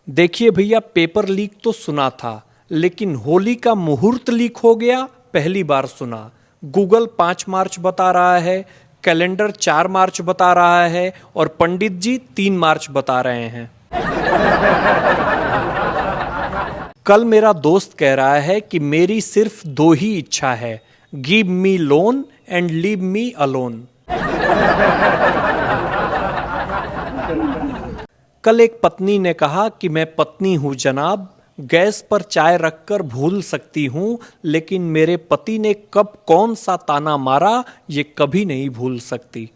देखिए भैया, paper leak तो सुना था, लेकिन होली का मुहूर्त लीक हो गया पहली बार सुना। गूगल 5 मार्च बता रहा है, कैलेंडर 4 मार्च बता रहा है और पंडित जी 3 मार्च बता रहे हैं। कल मेरा दोस्त कह रहा है कि मेरी सिर्फ 2 ही इच्छा है, give me loan and leave me alone. कल एक पत्नी ने कहा कि मैं पत्नी हूं जनाब, गैस पर चाय रखकर भूल सकती हूं, लेकिन मेरे पति ने कब कौन सा ताना मारा ये कभी नहीं भूल सकती।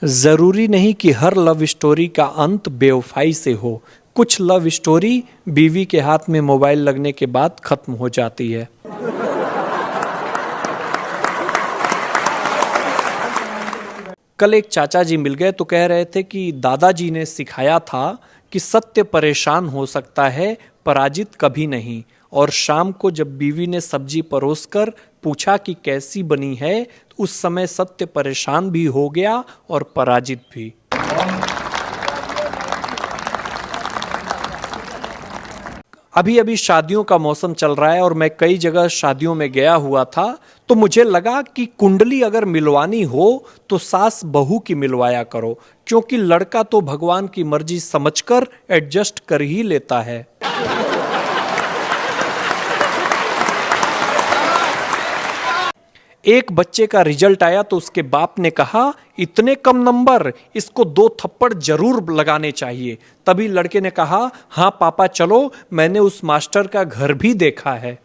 जरूरी नहीं कि हर लव स्टोरी का अंत बेवफाई से हो। कुछ लव स्टोरी बीवी के हाथ में मोबाइल लगने के बाद खत्म हो जाती है। कल एक चाचा जी मिल गए तो कह रहे थे कि दादाजी ने सिखाया था कि सत्य परेशान हो सकता है, पराजित कभी नहीं। और शाम को जब बीवी ने सब्जी परोसकर पूछा कि कैसी बनी है, तो उस समय सत्य परेशान भी हो गया और पराजित भी। अभी अभी शादियों का मौसम चल रहा है और मैं कई जगह शादियों में गया हुआ था, तो मुझे लगा कि कुंडली अगर मिलवानी हो तो सास बहू की मिलवाया करो, क्योंकि लड़का तो भगवान की मर्जी समझकर एडजस्ट कर ही लेता है। एक बच्चे का रिजल्ट आया तो उसके बाप ने कहा, इतने कम नंबर, इसको 2 थप्पड़ जरूर लगाने चाहिए। तभी लड़के ने कहा, हाँ पापा चलो, मैंने उस मास्टर का घर भी देखा है।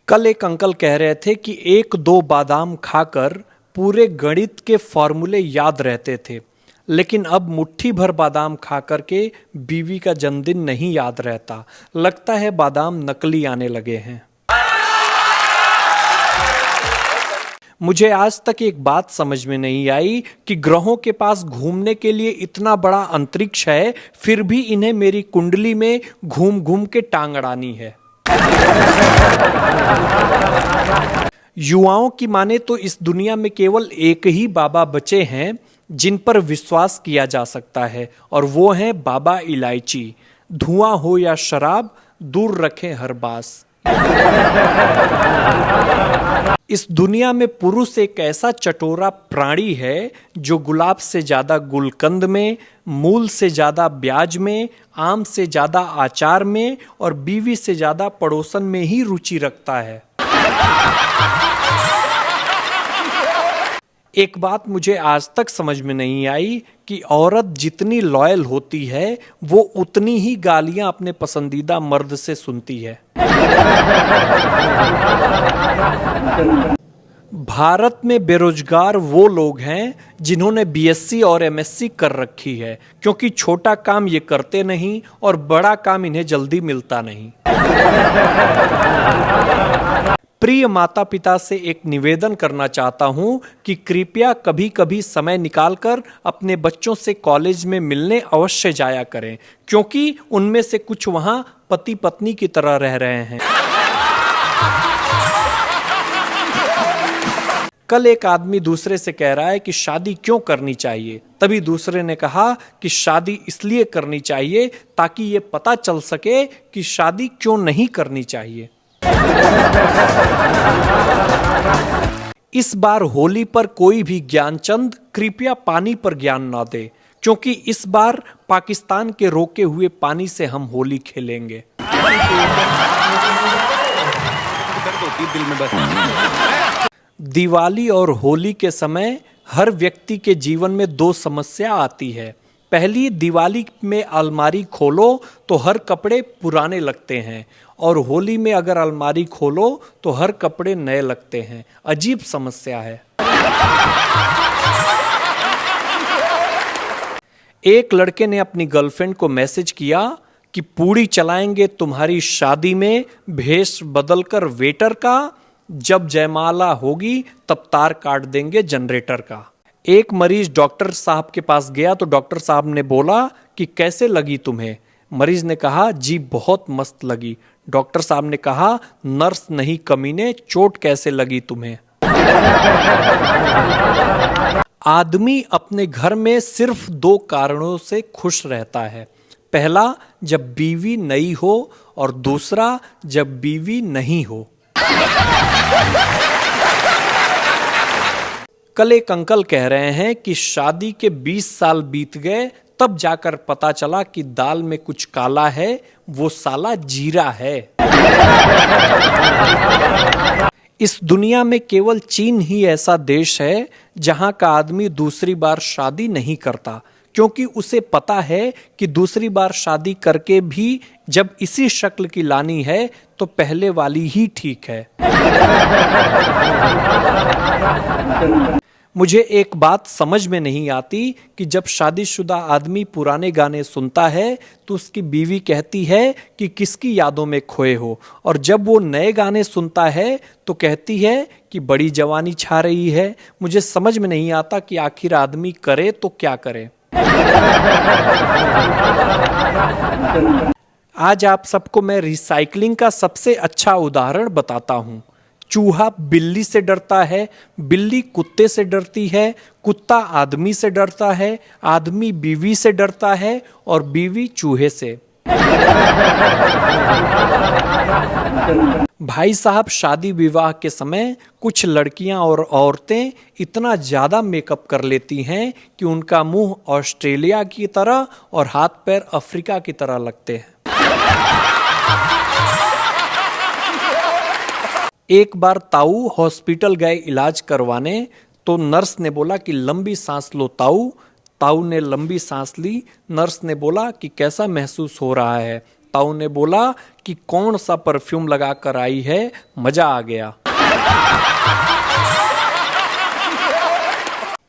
कल एक अंकल कह रहे थे कि 1-2 बादाम खाकर पूरे गणित के फॉर्मूले याद रहते थे, लेकिन अब मुट्ठी भर बादाम खा करके बीवी का जन्मदिन नहीं याद रहता। लगता है बादाम नकली आने लगे हैं। मुझे आज तक एक बात समझ में नहीं आई कि ग्रहों के पास घूमने के लिए इतना बड़ा अंतरिक्ष है, फिर भी इन्हें मेरी कुंडली में घूम घूम के टांग अड़ानी है। युवाओं की माने तो इस दुनिया में केवल एक ही बाबा बचे हैं जिन पर विश्वास किया जा सकता है, और वो हैं बाबा इलायची। धुआं हो या शराब, दूर रखें हर बास। इस दुनिया में पुरुष एक ऐसा चटोरा प्राणी है जो गुलाब से ज्यादा गुलकंद में, मूल से ज्यादा ब्याज में, आम से ज्यादा आचार में और बीवी से ज्यादा पड़ोसन में ही रुचि रखता है। एक बात मुझे आज तक समझ में नहीं आई कि औरत जितनी लॉयल होती है, वो उतनी ही गालियां अपने पसंदीदा मर्द से सुनती है। भारत में बेरोजगार वो लोग हैं जिन्होंने बीएससी और एमएससी कर रखी है, क्योंकि छोटा काम ये करते नहीं और बड़ा काम इन्हें जल्दी मिलता नहीं। प्रिय माता पिता से एक निवेदन करना चाहता हूं कि कृपया कभी कभी समय निकालकर अपने बच्चों से कॉलेज में मिलने अवश्य जाया करें, क्योंकि उनमें से कुछ वहां पति पत्नी की तरह रह रहे हैं। कल एक आदमी दूसरे से कह रहा है कि शादी क्यों करनी चाहिए, तभी दूसरे ने कहा कि शादी इसलिए करनी चाहिए ताकि ये पता चल सके कि शादी क्यों नहीं करनी चाहिए। इस बार होली पर कोई भी ज्ञानचंद कृपया पानी पर ज्ञान ना दे, क्योंकि इस बार पाकिस्तान के रोके हुए पानी से हम होली खेलेंगे। दिवाली और होली के समय हर व्यक्ति के जीवन में 2 समस्या आती है। पहली, दिवाली में अलमारी खोलो तो हर कपड़े पुराने लगते हैं, और होली में अगर अलमारी खोलो तो हर कपड़े नए लगते हैं। अजीब समस्या है। एक लड़के ने अपनी गर्लफ्रेंड को मैसेज किया कि पूड़ी चलाएंगे तुम्हारी शादी में, भेष बदलकर वेटर का, जब जयमाला होगी तब तार काट देंगे जनरेटर का। एक मरीज डॉक्टर साहब के पास गया तो डॉक्टर साहब ने बोला कि कैसे लगी तुम्हें। मरीज ने कहा, जी बहुत मस्त लगी। डॉक्टर साहब ने कहा, नर्स नहीं कमीने, चोट कैसे लगी तुम्हें। आदमी अपने घर में सिर्फ 2 कारणों से खुश रहता है। पहला, जब बीवी नई हो, और दूसरा, जब बीवी नहीं हो। कल एक अंकल कह रहे हैं कि शादी के 20 साल बीत गए, तब जाकर पता चला कि दाल में कुछ काला है, वो साला जीरा है। इस दुनिया में केवल चीन ही ऐसा देश है जहां का आदमी दूसरी बार शादी नहीं करता, क्योंकि उसे पता है कि दूसरी बार शादी करके भी जब इसी शक्ल की लानी है तो पहले वाली ही ठीक है। मुझे एक बात समझ में नहीं आती कि जब शादीशुदा आदमी पुराने गाने सुनता है तो उसकी बीवी कहती है कि किसकी यादों में खोए हो, और जब वो नए गाने सुनता है तो कहती है कि बड़ी जवानी छा रही है। मुझे समझ में नहीं आता कि आखिर आदमी करे तो क्या करे। आज आप सबको मैं रिसाइकलिंग का सबसे अच्छा उदाहरण बताता हूं। चूहा बिल्ली से डरता है, बिल्ली कुत्ते से डरती है, कुत्ता आदमी से डरता है, आदमी बीवी से डरता है, और बीवी चूहे से। भाई साहब, शादी विवाह के समय कुछ लड़कियां और औरतें इतना ज्यादा मेकअप कर लेती हैं कि उनका मुंह ऑस्ट्रेलिया की तरह और हाथ पैर अफ्रीका की तरह लगते हैं। एक बार ताऊ हॉस्पिटल गए इलाज करवाने, तो नर्स ने बोला कि लंबी सांस लो ताऊ। ताऊ ने लंबी सांस ली। नर्स ने बोला कि कैसा महसूस हो रहा है। ताऊ ने बोला कि कौन सा परफ्यूम लगा कर आई है, मजा आ गया।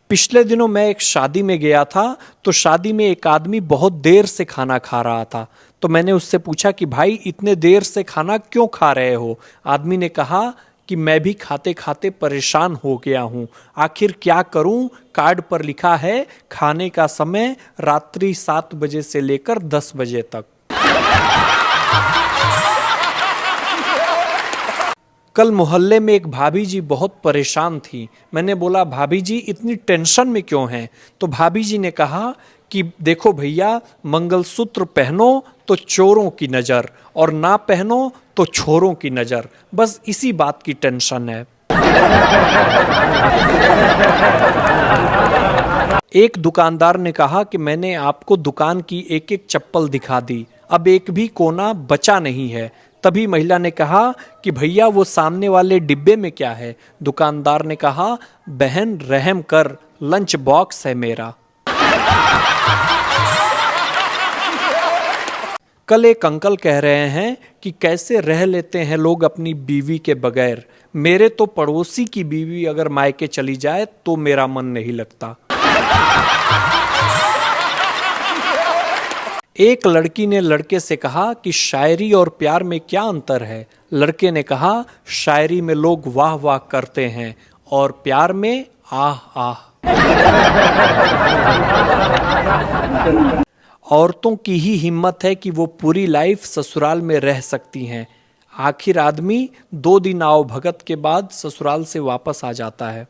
पिछले दिनों मैं एक शादी में गया था, तो शादी में एक आदमी बहुत देर से खाना खा रहा था। तो मैंने उससे पूछा कि भाई इतने देर से खाना क्यों खा रहे हो? आदमी ने कहा कि मैं भी खाते खाते परेशान हो गया हूं, आखिर क्या करूं, कार्ड पर लिखा है खाने का समय रात्रि 7 बजे से लेकर 10 बजे तक। कल मोहल्ले में एक भाभी जी बहुत परेशान थी। मैंने बोला भाभी जी इतनी टेंशन में क्यों हैं? तो भाभी जी ने कहा कि देखो भैया, मंगलसूत्र पहनो तो चोरों की नजर, और ना पहनो तो छोरों की नजर, बस इसी बात की टेंशन है। एक दुकानदार ने कहा कि मैंने आपको दुकान की एक एक चप्पल दिखा दी, अब एक भी कोना बचा नहीं है। तभी महिला ने कहा कि भैया वो सामने वाले डिब्बे में क्या है? दुकानदार ने कहा बहन रहम कर, लंच बॉक्स है मेरा। कल एक अंकल कह रहे हैं कि कैसे रह लेते हैं लोग अपनी बीवी के बगैर। मेरे तो पड़ोसी की बीवी अगर मायके चली जाए तो मेरा मन नहीं लगता। एक लड़की ने लड़के से कहा कि शायरी और प्यार में क्या अंतर है? लड़के ने कहा शायरी में लोग वाह वाह करते हैं और प्यार में आह आह। औरतों की ही हिम्मत है कि वो पूरी लाइफ ससुराल में रह सकती हैं। आखिर आदमी 2 दिन आओ भगत के बाद ससुराल से वापस आ जाता है।